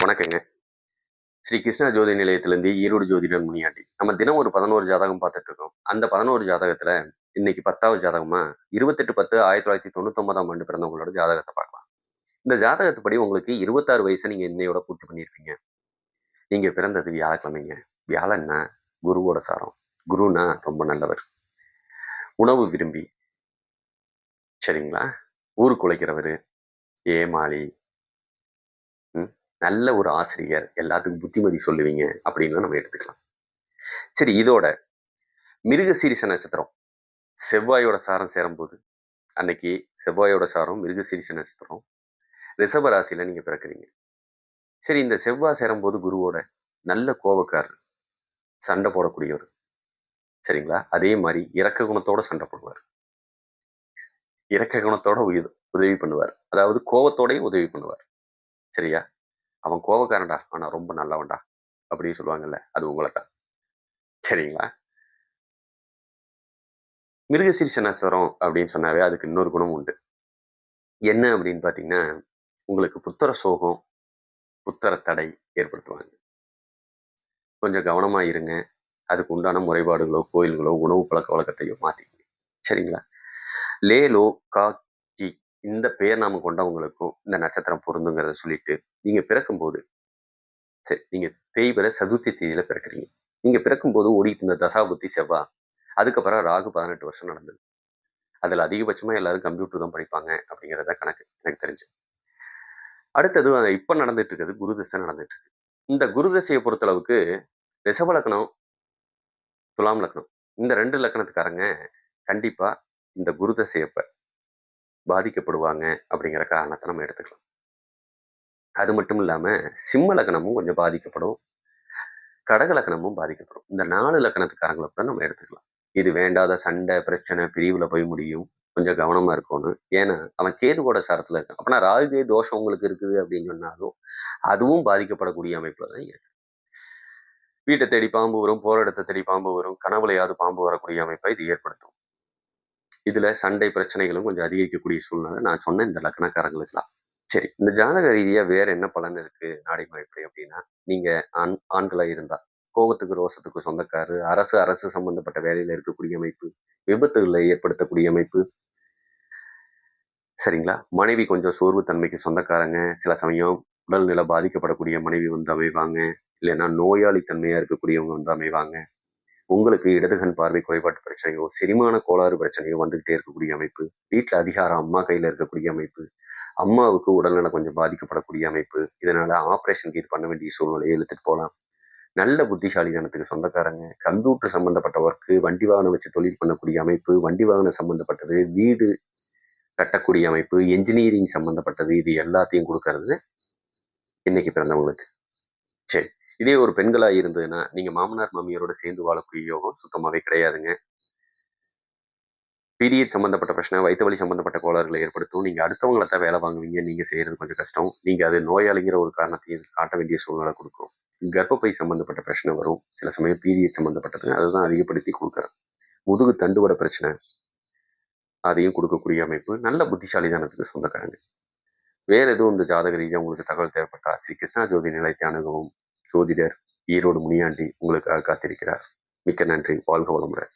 வணக்கங்க. ஸ்ரீ கிருஷ்ணா ஜோதி நிலையத்திலேருந்து ஈரோடு ஜோதிடர் முனியாண்டி. நம்ம தினம் ஒரு 11 ஜாதகம் பார்த்துட்டு இருக்கோம். அந்த 11 ஜாதகத்துல இன்னைக்கு 10வது ஜாதகமா 28/10/1999ஆம் ஆண்டு பிறந்தவங்களோட ஜாதகத்த பார்க்கலாம். இந்த ஜாதகத்துப்படி உங்களுக்கு 26 வயச நீங்க இன்னையோட பூர்த்தி பண்ணியிருப்பீங்க. நீங்க பிறந்தது வியாழக்கிழமைங்க. வியாழன்னா குருவோட சாரம். குருன்னா ரொம்ப நல்லவர். உணவு விரும்பி, சரிங்களா? ஊருக்கு உழைக்கிறவரு, ஏமாளி, ம், நல்ல ஒரு ஆசிரியர், எல்லாத்துக்கும் புத்திமதி சொல்லுவீங்க அப்படின்னு நம்ம எடுத்துக்கலாம். சரி, இதோட மிருகசீரிஷ நட்சத்திரம் செவ்வாயோட சாரம் சேரும்போது, அன்னைக்கு செவ்வாயோட சாரம் மிருகசீரிஷ நட்சத்திரம் ரிஷப ராசியில நீங்க பிறக்குறீங்க. சரி, இந்த செவ்வாய் சேரும்போது குருவோட நல்ல கோபக்காரர், சண்டை போடக்கூடியவர், சரிங்களா? அதே மாதிரி இரக்க குணத்தோட சண்டை போடுவார். இரக்க குணத்தோட உதவி பண்ணுவார். அதாவது கோபத்தோடயும் உதவி பண்ணுவார். சரியா? அவன் கோபக்காரன்டா, ஆனா ரொம்ப நல்லவன்டா அப்படின்னு சொல்லுவாங்கல்ல, அது உங்களைத்தான். சரிங்களா? மிருகசீரிஷ நட்சத்திரம் அப்படின்னு சொன்னாவே அதுக்கு இன்னொரு குணம் உண்டு. என்ன அப்படின்னு பார்த்தீங்கன்னா, உங்களுக்கு புத்திர சோகம், புத்திர தடை ஏற்படுத்துவாங்க. கொஞ்சம் கவனமா இருங்க. அதுக்கு உண்டான முறைப்பாடுகளோ, கோயில்களோ, உணவு பழக்கவழக்கத்தையோ மாத்திக்கங்க. சரிங்களா? லேலோ, கா, கி இந்த பெயர் நாமம் கொண்டவங்களுக்கும் இந்த நட்சத்திரம் பொருந்துங்கிறத சொல்லிட்டு, நீங்க பிறக்கும்போது சரி, நீங்க தேய்பிறை சதுர்த்தி தேதியில பிறக்குறீங்க. நீங்க பிறக்கும்போது ஓடிட்டு இருந்த தசாபுத்தி செவ்வாய். அதுக்கப்புறம் ராகு 18 வருஷம் நடந்தது. அதுல அதிகபட்சமா எல்லாரும் கம்ப்யூட்டர் தான் படிப்பாங்க அப்படிங்கிறத கணக்கு எனக்கு தெரிஞ்சு. அடுத்தது இப்ப நடந்துட்டு இருக்கிறது குரு தசை நடந்துட்டு இருக்கு. இந்த குரு தசையை பொறுத்தளவுக்கு ரிஷப லக்னம், துலாம் லக்னம் இந்த 2 லக்னத்துக்காரங்க கண்டிப்பா இந்த குரு தசையப்ப பாதிக்கப்படுவாங்க அப்படிங்கிற காரணத்தை நம்ம எடுத்துக்கலாம். அது மட்டும் இல்லாம சிம்ம லக்னமும் கொஞ்சம் பாதிக்கப்படும், கடக லக்னமும் பாதிக்கப்படும். இந்த 4 லக்னத்துக்காரங்களை கூட நம்ம எடுத்துக்கலாம். இது வேண்டாத சண்டை, பிரச்சனை, பிரிவுல போய் முடியும். கொஞ்சம் கவனமா இருக்கணும். ஏன்னா அவன் கேதுவோட சாரத்துல இருக்கான். அப்பனா ராகு தோஷம் உங்களுக்கு இருக்குது அப்படின்னு சொன்னாலும் அதுவும் பாதிக்கப்படக்கூடிய அமைப்புல தான் இருக்கு. வீட்டை தேடி பாம்பு வரும், போற இடத்தை தேடி பாம்பு வரும், கனவுலையாவது பாம்பு வரக்கூடிய அமைப்பை இது ஏற்படுத்தும். இதுல சண்டை பிரச்சனைகளும் கொஞ்சம் அதிகரிக்கக்கூடிய சூழ்நிலை நான் சொன்ன இந்த லக்னக்காரங்களுக்குலாம். சரி, இந்த ஜாதக ரீதியா வேற என்ன பலன் இருக்கு நாடி அமைப்பு அப்படின்னா, நீங்க ஆண்களா இருந்தா கோபத்துக்கு ரோசத்துக்கு சொந்தக்காரு, அரசு சம்பந்தப்பட்ட வேலையில இருக்கக்கூடிய அமைப்பு, விபத்துகளை ஏற்படுத்தக்கூடிய அமைப்பு, சரிங்களா? மனைவி கொஞ்சம் சோர்வு தன்மைக்கு சொந்தக்காரங்க, சில சமயம் உடல்நிலை பாதிக்கப்படக்கூடிய மனைவி வந்து அமைவாங்க. இல்லைன்னா நோயாளி தன்மையா இருக்கக்கூடியவங்க வந்து அமைவாங்க. உங்களுக்கு இடதுகண் பார்வை குறைபாட்டு பிரச்சனையோ, செரிமான கோளாறு பிரச்சனையோ வந்துகிட்டே இருக்கக்கூடிய அமைப்பு, வீட்டுல அதிகாரம் அம்மா கையில இருக்கக்கூடிய அமைப்பு, அம்மாவுக்கு உடல்நலம் கொஞ்சம் பாதிக்கப்படக்கூடிய அமைப்பு, இதனால ஆப்ரேஷன் கீட் பண்ண வேண்டிய சூழ்நிலையை இழுத்துட்டு போகலாம். நல்ல புத்திசாலித்தனத்துக்கு சொந்தக்காரங்க, கம்ப்யூட்டர் சம்பந்தப்பட்ட ஒர்க்கு, வண்டி வாகனம் வச்சு தொழில் பண்ணக்கூடிய அமைப்பு, வண்டி வாகனம் சம்பந்தப்பட்டது, வீடு கட்டக்கூடிய அமைப்பு, என்ஜினியரிங் சம்பந்தப்பட்டது, இது எல்லாத்தையும் கொடுக்கறது இன்னைக்கு பிறந்தவங்களுக்கு. சரி, இதே ஒரு பெண்களா இருந்ததுன்னா நீங்க மாமனார் மாமியாரோட சேர்ந்து வாழக்கூடிய யோகம் சுத்தமாவே கிடையாதுங்க. பீரியட் சம்பந்தப்பட்ட பிரச்சனை, வயிற்று வலி சம்பந்தப்பட்ட கோளாறுகளை ஏற்படுத்தும். நீங்க அடுத்தவங்களை தான் வேலை வாங்குவீங்க. நீங்க செய்யறது கொஞ்சம் கஷ்டம். நீங்க அது நோயாளிங்கிற ஒரு காரணத்தையும் காட்ட வேண்டிய சூழ்நிலை கொடுக்கும். கர்ப்பப்பை சம்பந்தப்பட்ட பிரச்சனை வரும். சில சமயம் பீரியட் சம்பந்தப்பட்டது அதுதான் அதிகப்படுத்தி கொடுக்குறேன். முதுகு தண்டுவட பிரச்சனை அதையும் கொடுக்கக்கூடிய அமைப்பு. நல்ல புத்திசாலித்தனத்துக்கு சொந்தக்காரங்க. வேற எதுவும் இந்த ஜாதக ரீதியாக உங்களுக்கு தகவல் தேவைப்பட்டா ஸ்ரீ கிருஷ்ணா ஜோதி நிலையத்தை அணுகவும். ஜோதிடர் ஈரோடு முனியாண்டி உங்களுக்காக காத்திருக்கிறார். மிக்க நன்றி. வாழ்க வளமுடன்.